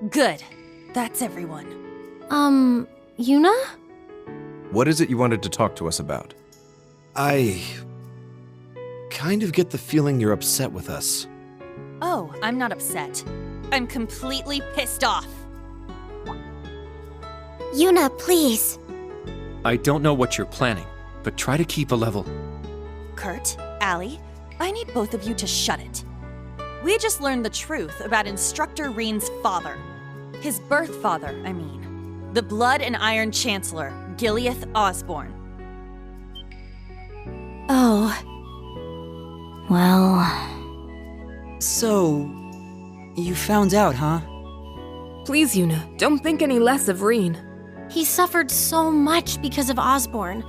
Good. That's everyone. Juna? What is it you wanted to talk to us about? I kind of get the feeling you're upset with us. Oh, I'm not upset. I'm completely pissed off. Juna, please. I don't know what you're planning, but try to keep a level. Kurt, Allie, I need both of you to shut it. We just learned the truth about Instructor Rean's father. His birth father, I mean. The Blood and Iron Chancellor, Gileath Osborne. Oh. Well... So... you found out, huh? Please, Juna, don't think any less of Rean. He suffered so much because of Osborne.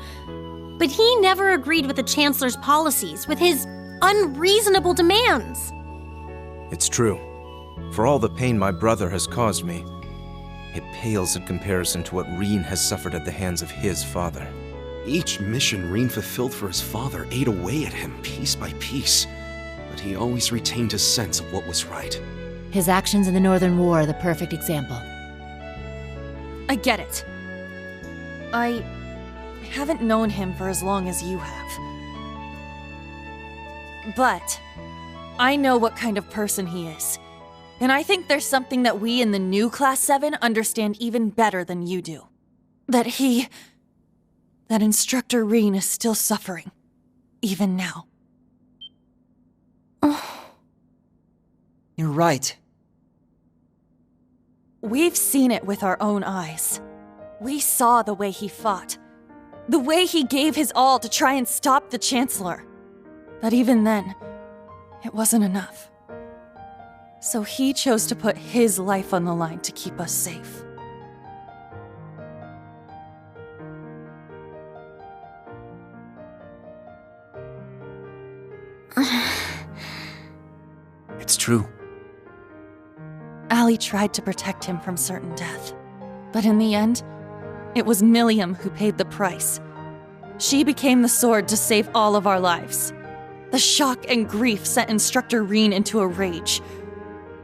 But he never agreed with the Chancellor's policies, with his unreasonable demands. It's true. For all the pain my brother has caused me, it pales in comparison to what Rean has suffered at the hands of his father. Each mission Rean fulfilled for his father ate away at him piece by piece, but he always retained his sense of what was right. His actions in the Northern War are the perfect example. I get it. I haven't known him for as long as you have. But I know what kind of person he is. And I think there's something that we in the new Class 7 understand even better than you do. That Instructor Rean is still suffering. Even now. You're right. We've seen it with our own eyes. We saw the way he fought. The way he gave his all to try and stop the Chancellor. But even then, it wasn't enough. So he chose to put his life on the line to keep us safe. It's true. Allie tried to protect him from certain death. But in the end, it was Milliam who paid the price. She became the sword to save all of our lives. The shock and grief sent Instructor Rean into a rage.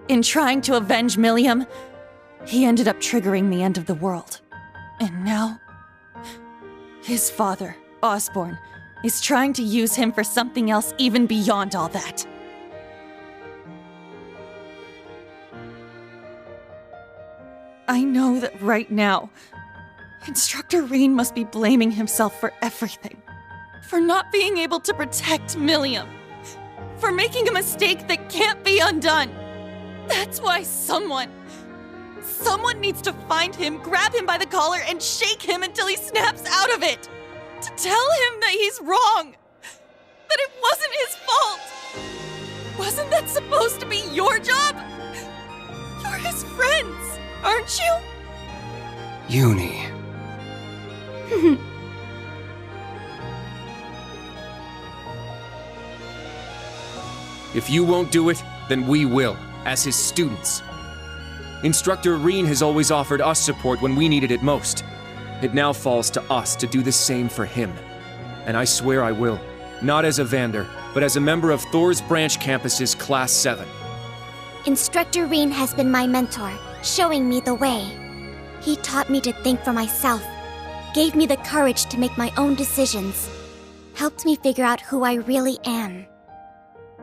In trying to avenge Milliam, he ended up triggering the end of the world. And now, his father, Osborne, is trying to use him for something else even beyond all that. I know that right now, Instructor Rean must be blaming himself for everything. For not being able to protect Milliam. For making a mistake that can't be undone. That's why someone needs to find him, grab him by the collar, and shake him until he snaps out of it. To tell him that he's wrong. That it wasn't his fault. Wasn't that supposed to be your job? You're his friends, aren't you? Uni. If you won't do it, then we will, as his students. Instructor Rean has always offered us support when we needed it most. It now falls to us to do the same for him. And I swear I will, not as a Vander, but as a member of Thor's Branch Campus's Class 7. Instructor Rean has been my mentor, showing me the way. He taught me to think for myself, gave me the courage to make my own decisions, helped me figure out who I really am.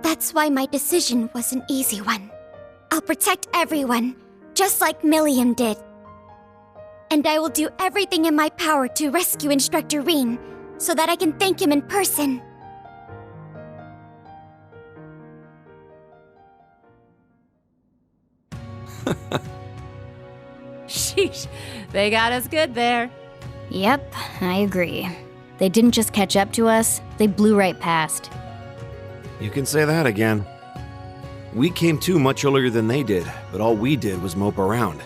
That's why my decision was an easy one. I'll protect everyone, just like Milliam did. And I will do everything in my power to rescue Instructor Rean, so that I can thank him in person. Sheesh, they got us good there. Yep, I agree. They didn't just catch up to us, they blew right past. You can say that again. We came to much earlier than they did, but all we did was mope around.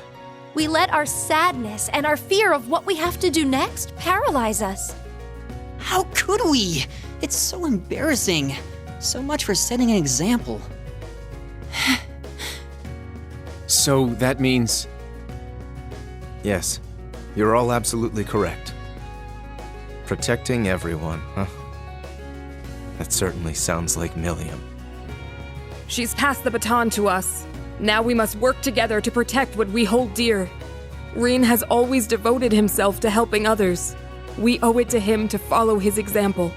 We let our sadness and our fear of what we have to do next paralyze us. How could we? It's so embarrassing. So much for setting an example. So that means... Yes, you're all absolutely correct. Protecting everyone, huh? That certainly sounds like Milliam. She's passed the baton to us. Now we must work together to protect what we hold dear. Rean has always devoted himself to helping others. We owe it to him to follow his example.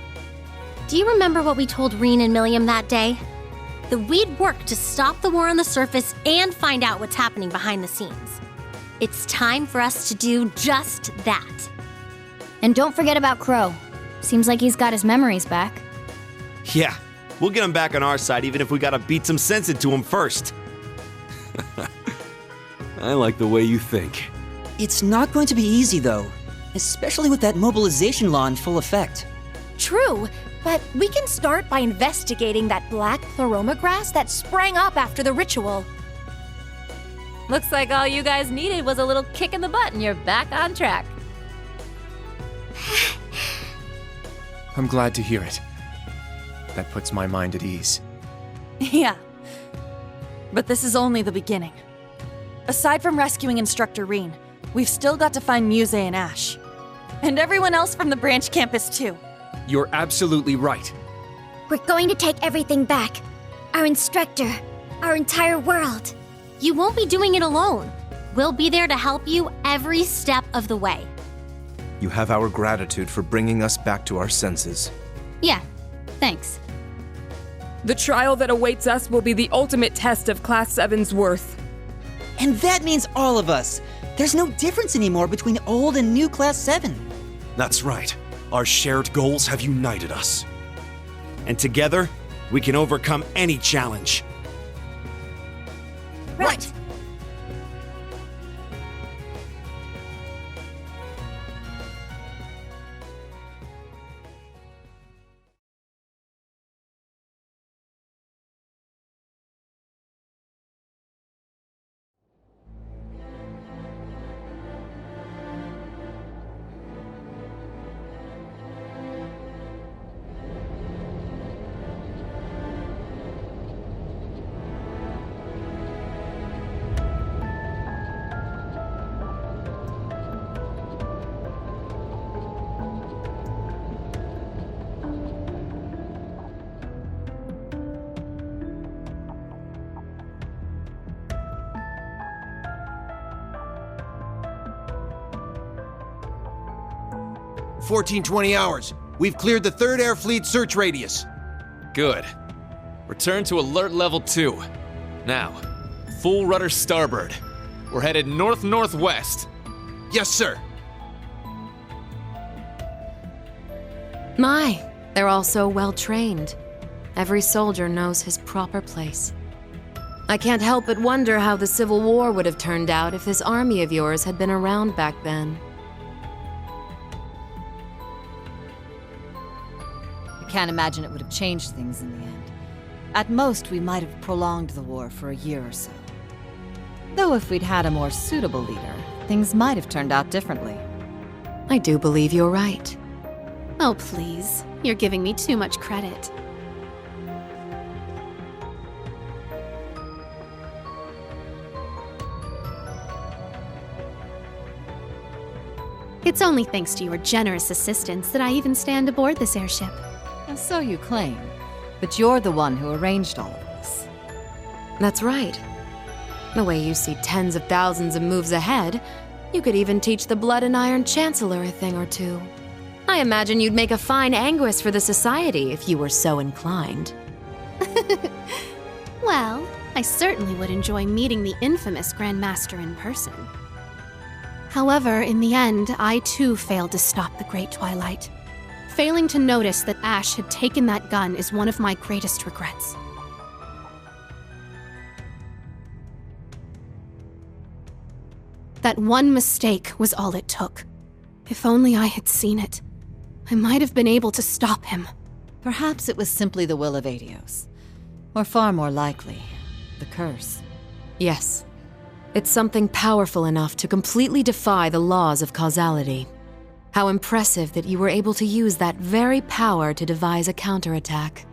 Do you remember what we told Rean and Milliam that day? That we'd work to stop the war on the surface and find out what's happening behind the scenes. It's time for us to do just that. And don't forget about Crow. Seems like he's got his memories back. Yeah, we'll get him back on our side even if we gotta beat some sense into him first. I like the way you think. It's not going to be easy, though. Especially with that mobilization law in full effect. True, but we can start by investigating that black pleroma grass that sprang up after the ritual. Looks like all you guys needed was a little kick in the butt and you're back on track. I'm glad to hear it. That puts my mind at ease. Yeah. But this is only the beginning. Aside from rescuing Instructor Rean, we've still got to find Muse and Ash. And everyone else from the branch campus, too. You're absolutely right. We're going to take everything back. Our instructor, our entire world. You won't be doing it alone. We'll be there to help you every step of the way. You have our gratitude for bringing us back to our senses. Yeah, thanks. The trial that awaits us will be the ultimate test of Class 7's worth. And that means all of us. There's no difference anymore between old and new Class 7. That's right. Our shared goals have united us. And together, we can overcome any challenge. Right. $14-20 hours. We've cleared the 3rd Air Fleet search radius. Good. Return to alert level 2. Now, full rudder starboard. We're headed north-northwest. Yes, sir. My, they're all so well trained. Every soldier knows his proper place. I can't help but wonder how the Civil War would have turned out if this army of yours had been around back then. Can't imagine it would have changed things in the end. At most, we might have prolonged the war for a year or so. Though if we'd had a more suitable leader, things might have turned out differently. I do believe you're right. Oh, please. You're giving me too much credit. It's only thanks to your generous assistance that I even stand aboard this airship. So you claim, but you're the one who arranged all of this. That's right. The way you see tens of thousands of moves ahead, you could even teach the Blood and Iron Chancellor a thing or two. I imagine you'd make a fine Anguis for the Society if you were so inclined. Well, I certainly would enjoy meeting the infamous Grand Master in person. However, in the end, I too failed to stop the Great Twilight. Failing to notice that Ash had taken that gun is one of my greatest regrets. That one mistake was all it took. If only I had seen it, I might have been able to stop him. Perhaps it was simply the will of Adios. Or far more likely, the curse. Yes. It's something powerful enough to completely defy the laws of causality. How impressive that you were able to use that very power to devise a counterattack.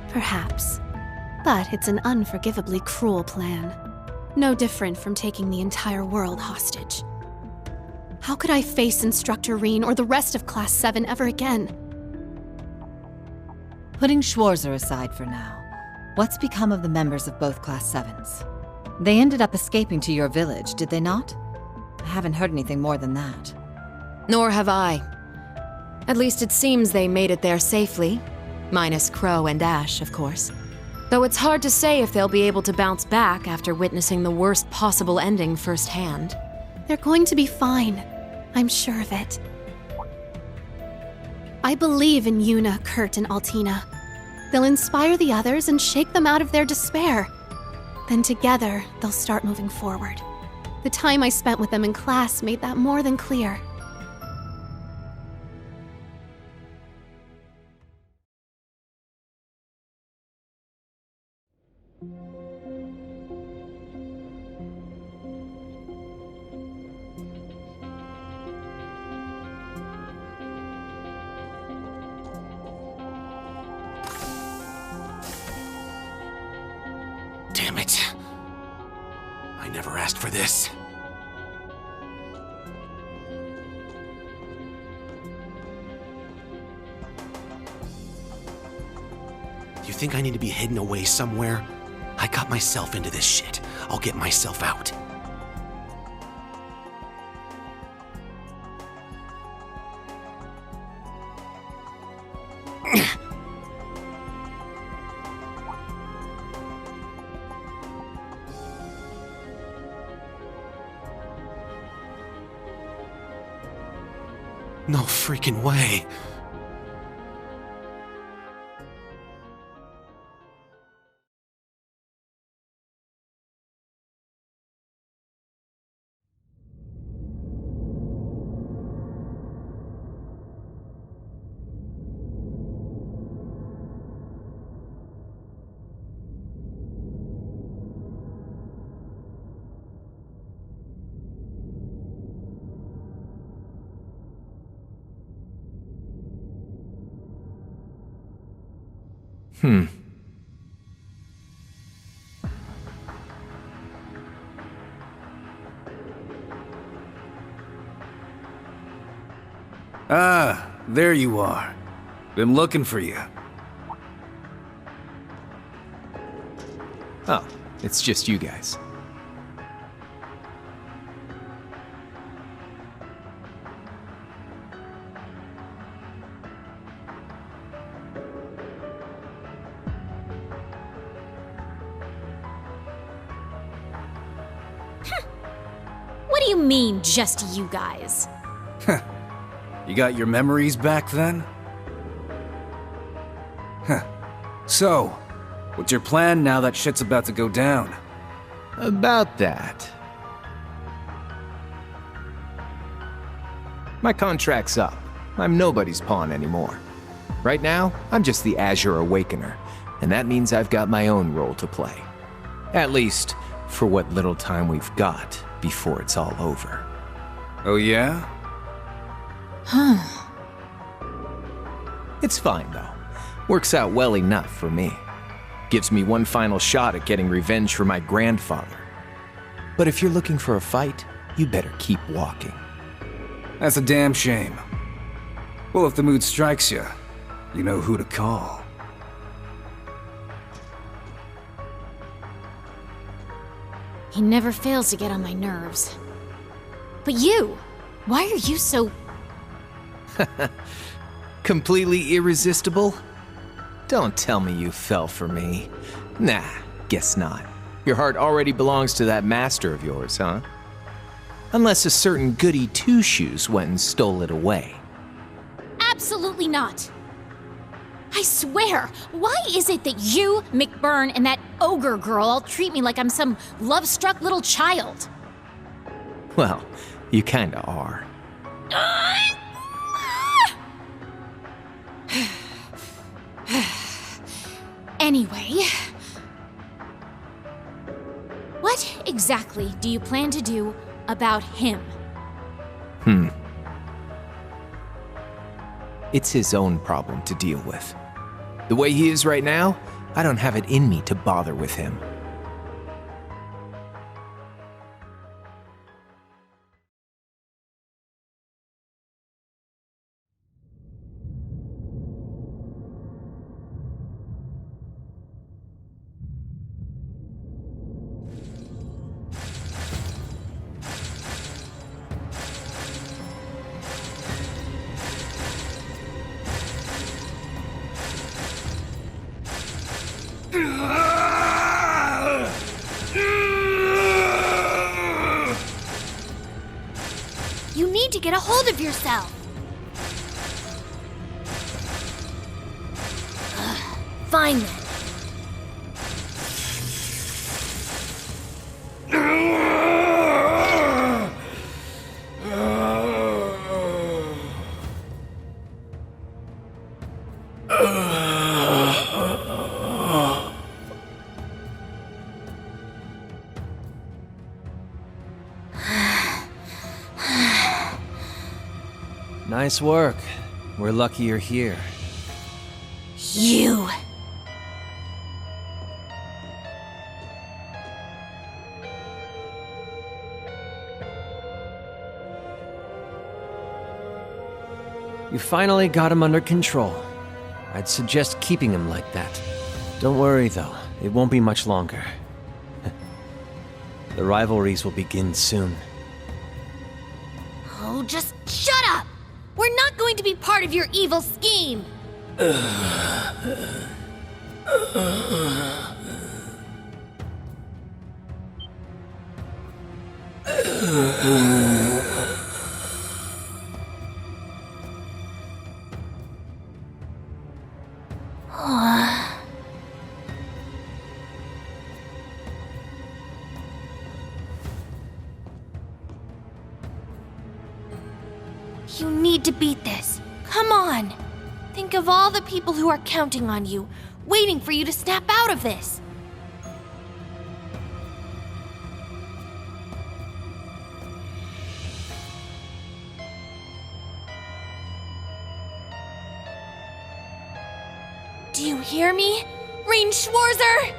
Perhaps. But it's an unforgivably cruel plan. No different from taking the entire world hostage. How could I face Instructor Rean or the rest of Class 7 ever again? Putting Schwarzer aside for now, What's become of the members of both Class 7s? They ended up escaping to your village, did they not? I haven't heard anything more than that. Nor have I. At least it seems they made it there safely. Minus Crow and Ash, of course. Though it's hard to say if they'll be able to bounce back after witnessing the worst possible ending firsthand. They're going to be fine. I'm sure of it. I believe in Juna, Kurt, and Altina. They'll inspire the others and shake them out of their despair. Then together, they'll start moving forward. The time I spent with them in class made that more than clear. Damn it. I never asked for this. You think I need to be hidden away somewhere? I got myself into this shit. I'll get myself out. No freaking way. Ah, there you are. Been looking for you. Oh, it's just you guys. What do you mean, just you guys? You got your memories back then? Huh. So, what's your plan now that shit's about to go down? About that. My contract's up. I'm nobody's pawn anymore. Right now, I'm just the Azure Awakener, and that means I've got my own role to play. At least, for what little time we've got before it's all over. Oh yeah? Huh. It's fine, though. Works out well enough for me. Gives me one final shot at getting revenge for my grandfather. But if you're looking for a fight, you better keep walking. That's a damn shame. Well, if the mood strikes you, you know who to call. He never fails to get on my nerves. But you, why are you so... Completely irresistible? Don't tell me you fell for me. Nah, guess not. Your heart already belongs to that master of yours, huh? Unless a certain goody two-shoes went and stole it away. Absolutely not. I swear, why is it that you, McBurn, and that ogre girl all treat me like I'm some love-struck little child? Well, you kinda are. Anyway, what exactly do you plan to do about him? It's his own problem to deal with. The way he is right now, I don't have it in me to bother with him. You need to get a hold of yourself. Fine then. Nice work. We're lucky you're here. You. You finally got him under control. I'd suggest keeping him like that. Don't worry, though. It won't be much longer. The rivalries will begin soon. Oh, just shut up! We're not going to be part of your evil scheme! You need to beat this. Come on! Think of all the people who are counting on you, waiting for you to snap out of this. Do you hear me? Rean Schwarzer!